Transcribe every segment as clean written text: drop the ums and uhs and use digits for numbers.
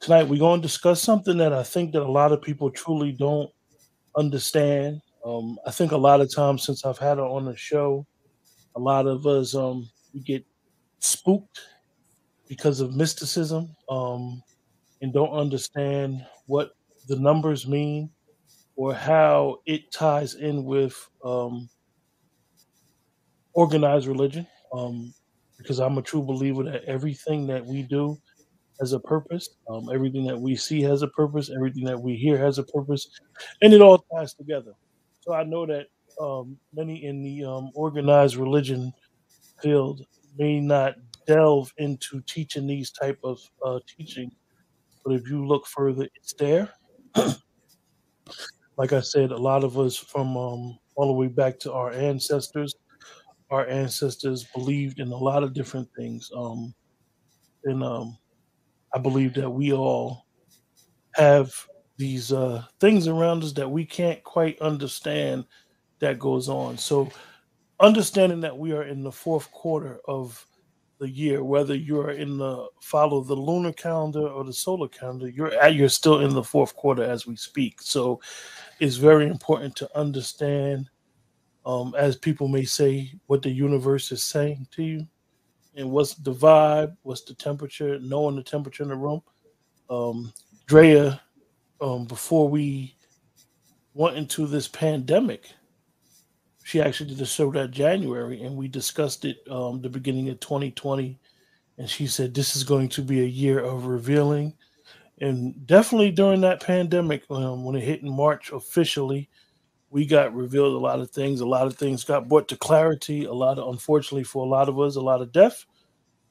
Tonight we're going to discuss something that I think that a lot of people truly don't understand. I think a lot of times since I've had her on the show, a lot of us we get spooked because of mysticism and don't understand what the numbers mean or how it ties in with organized religion. Because I'm a true believer that everything that we do has a purpose. Everything that we see has a purpose. Everything that we hear has a purpose, and it all ties together. So I know that many in the organized religion field may not delve into teaching these type of teaching, but if you look further, it's there. Like I said, a lot of us from all the way back to our ancestors believed in a lot of different things. And I believe that we all have these things around us that we can't quite understand that goes on. So understanding that we are in the fourth quarter of the year, whether you're in the follow the lunar calendar or the solar calendar, you're still in the fourth quarter as we speak. So it's very important to understand, as people may say, what the universe is saying to you and what's the vibe, what's the temperature, knowing the temperature in the room. Um, Drea, before we went into this pandemic, she actually did a show that January, and we discussed it the beginning of 2020. And she said this is going to be a year of revealing. And definitely during that pandemic, when it hit in March officially, we got revealed a lot of things. A lot of things got brought to clarity. A lot of, unfortunately for a lot of us, a lot of death.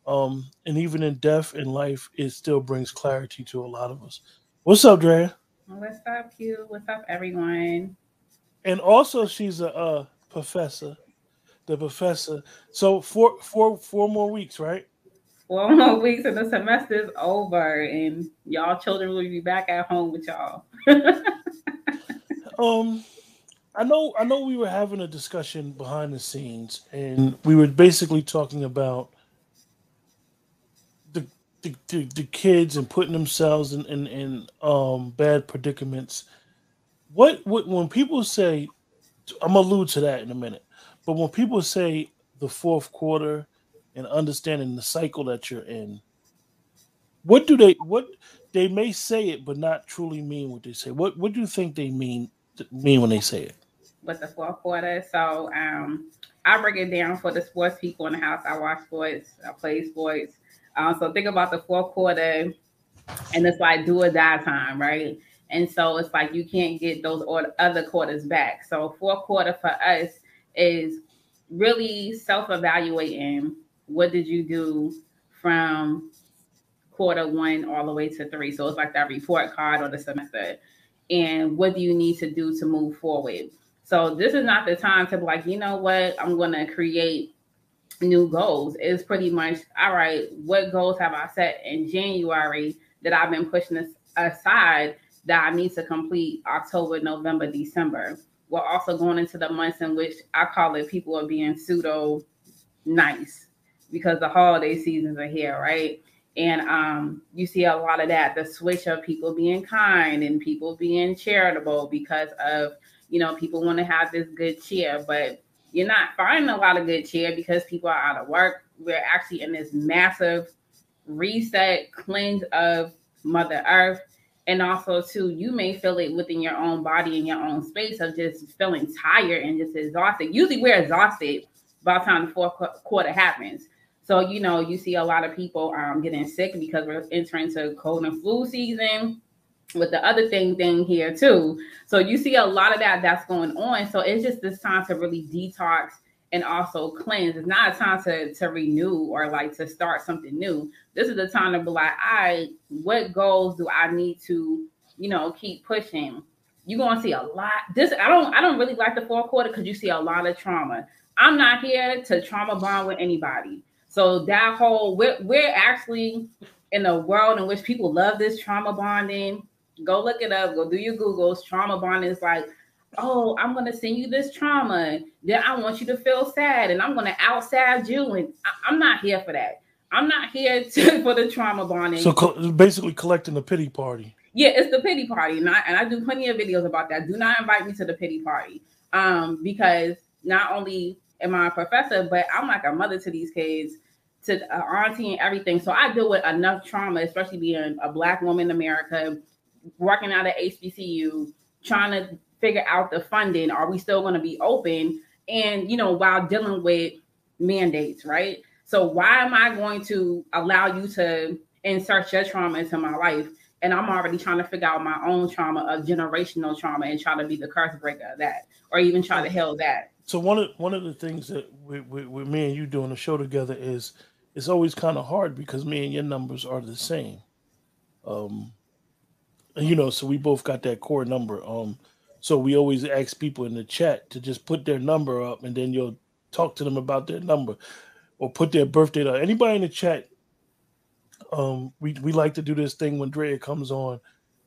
And even in death in life, it still brings clarity to a lot of us. What's up, Drea? What's up, Q? What's up, everyone? And also, she's a professor, the professor. So four more weeks, right? 4 more weeks and the semester's over, and y'all children will be back at home with y'all. Um, I know we were having a discussion behind the scenes, and we were basically talking about the the kids and putting themselves in bad predicaments. What when people say, I'm gonna allude to that in a minute, but when people say the fourth quarter and understanding the cycle that you're in, what they may say it but not truly mean what they say. What do you think they mean when they say it? With the fourth quarter. So I break it down for the sports people in the house. I watch sports, I play sports. So think about the fourth quarter, and it's like do or die time, right? And so it's like you can't get those other quarters back. So fourth quarter for us is really self-evaluating. What did you do from quarter 1 all the way to 3? So it's like that report card or the semester. And what do you need to do to move forward? So this is not the time to be like, you know what, I'm going to create new goals. It's pretty much, all right, what goals have I set in January that I've been pushing aside that I need to complete October, November, December. We're also going into the months in which I call it people are being pseudo nice because the holiday seasons are here, right? And you see a lot of that, the switch of people being kind and people being charitable because of, people want to have this good cheer, but you're not finding a lot of good cheer because people are out of work. We're actually in this massive reset, cleanse of Mother Earth. And also, too, you may feel it within your own body and your own space of just feeling tired and just exhausted. Usually, we're exhausted by the time the fourth quarter happens. So, you see a lot of people getting sick because we're entering into cold and flu season with the other thing here too. So you see a lot of that's going on. So it's just this time to really detox and also cleanse. It's not a time to renew or like to start something new. This is the time to be like, what goals do I need to, keep pushing? You're gonna see a lot. I don't really like the fourth quarter because you see a lot of trauma. I'm not here to trauma bond with anybody. So that whole we're actually in a world in which people love this trauma bonding. Go look it up. Go do your Googles. Trauma bonding is like, oh, I'm gonna send you this trauma. Then I want you to feel sad, and I'm gonna outside you. And I'm not here for that. I'm not here for the trauma bonding. So basically collecting the pity party. Yeah, it's the pity party, and I do plenty of videos about that. Do not invite me to the pity party, because not only am I a professor, but I'm like a mother to these kids, to auntie and everything. So I deal with enough trauma, especially being a Black woman in America, working out at HBCU, trying to figure out the funding. Are we still going to be open? And while dealing with mandates, right? So why am I going to allow you to insert your trauma into my life? And I'm already trying to figure out my own trauma of generational trauma and try to be the curse breaker of that, or even try to heal that. So one of the things that with me and you doing the show together is it's always kind of hard because me and your numbers are the same. So we both got that core number. So we always ask people in the chat to just put their number up, and then you'll talk to them about their number or put their birthday up. Anybody in the chat, we like to do this thing when Drea comes on.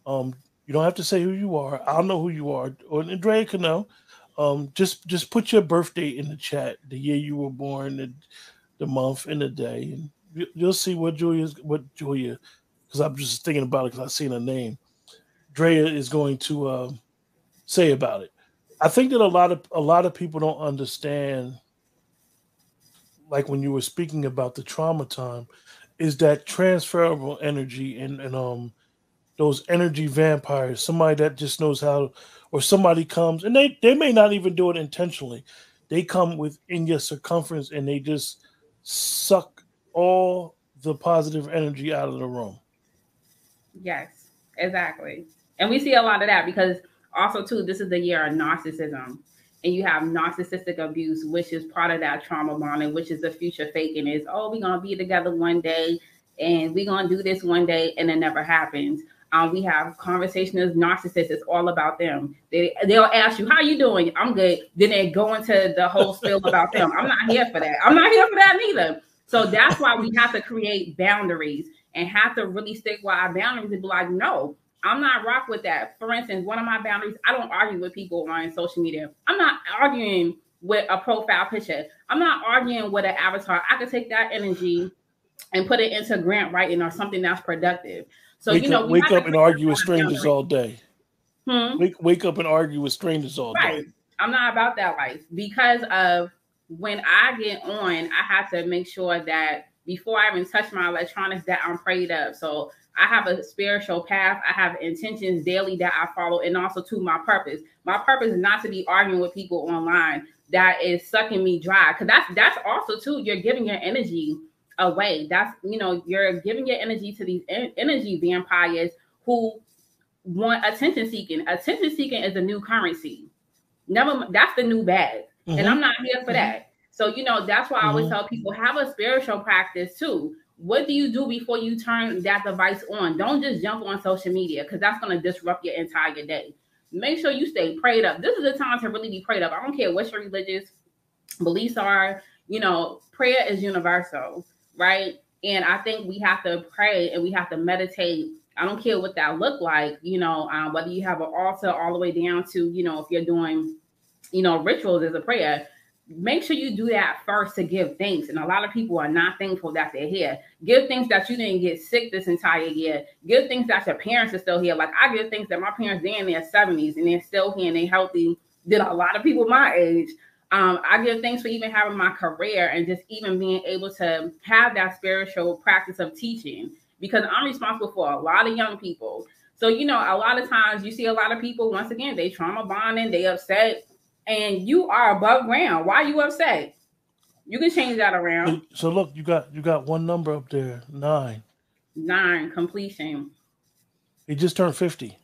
You don't have to say who you are. I'll know who you are, or Drea can know. Just put your birthday in the chat, the year you were born, the month, and the day, and you'll see what Julia, because I'm just thinking about it because I've seen her name. Drea is going to say about it. I think that a lot of people don't understand, like when you were speaking about the trauma time, is that transferable energy and those energy vampires, somebody that just knows how, or somebody comes and they may not even do it intentionally. They come within your circumference and they just suck all the positive energy out of the room. Yes, exactly. And we see a lot of that because also too, this is the year of narcissism. And you have narcissistic abuse, which is part of that trauma bonding, which is the future faking is, oh, we're going to be together one day and we're going to do this one day, and it never happens. We have conversations, narcissists, it's all about them. They'll ask you, how you doing? I'm good. Then they go into the whole spiel about them. I'm not here for that. I'm not here for that neither. So that's why we have to create boundaries and have to really stick with our boundaries and be like, no, I'm not rock with that. For instance, one of my boundaries, I don't argue with people on social media. I'm not arguing with a profile picture. I'm not arguing with an avatar. I could take that energy and put it into grant writing or something that's productive. So, wake up and argue with strangers all day. Wake up and argue with strangers all day. I'm not about that life because of when I get on, I have to make sure that before I even touch my electronics that I'm prayed up. So I have a spiritual path. I have intentions daily that I follow, and also to my purpose. My purpose is not to be arguing with people online that is sucking me dry. Because that's also too, you're giving your energy away. That's, you're giving your energy to these energy vampires who want attention seeking. Attention seeking is a new currency. That's the new bag. Mm-hmm. And I'm not here for that. So, that's why I always tell people, have a spiritual practice too. What do you do before you turn that device on? Don't just jump on social media because that's going to disrupt your entire day. Make sure you stay prayed up. This is the time to really be prayed up. I don't care what your religious beliefs are. Prayer is universal, right? And I think we have to pray and we have to meditate. I don't care what that look like, whether you have an altar all the way down to, if you're doing, rituals as a prayer. Make sure you do that first to give thanks. And a lot of people are not thankful that they're here. Give thanks that you didn't get sick this entire year. Give thanks that your parents are still here. Like I give thanks that my parents, they're in their 70s and they're still here and they're healthy. Did a lot of people my age. I give thanks for even having my career and just even being able to have that spiritual practice of teaching because I'm responsible for a lot of young people. So, a lot of times you see a lot of people, once again, they trauma bonding, they upset. And you are above ground. Why are you upset? You can change that around. So look, you got one number up there, 9. 9 completion. He just turned 50.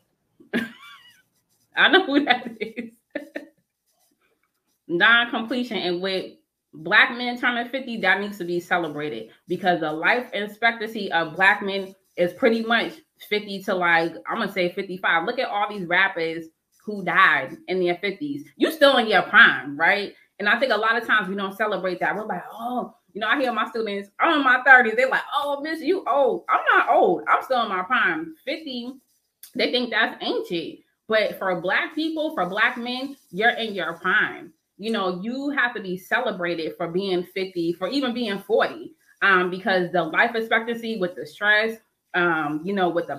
I know who that is. 9 completion, and with Black men turning 50, that needs to be celebrated because the life expectancy of Black men is pretty much 50 to I'm gonna say 55. Look at all these rappers who died in their 50s. You still in your prime, right? And I think a lot of times we don't celebrate that. We're like, oh, I hear my students, I'm in my 30s. They're like, oh, miss, you old. I'm not old. I'm still in my prime. 50, they think that's ancient. But for Black people, for Black men, you're in your prime. You have to be celebrated for being 50, for even being 40. because the life expectancy with the stress, with the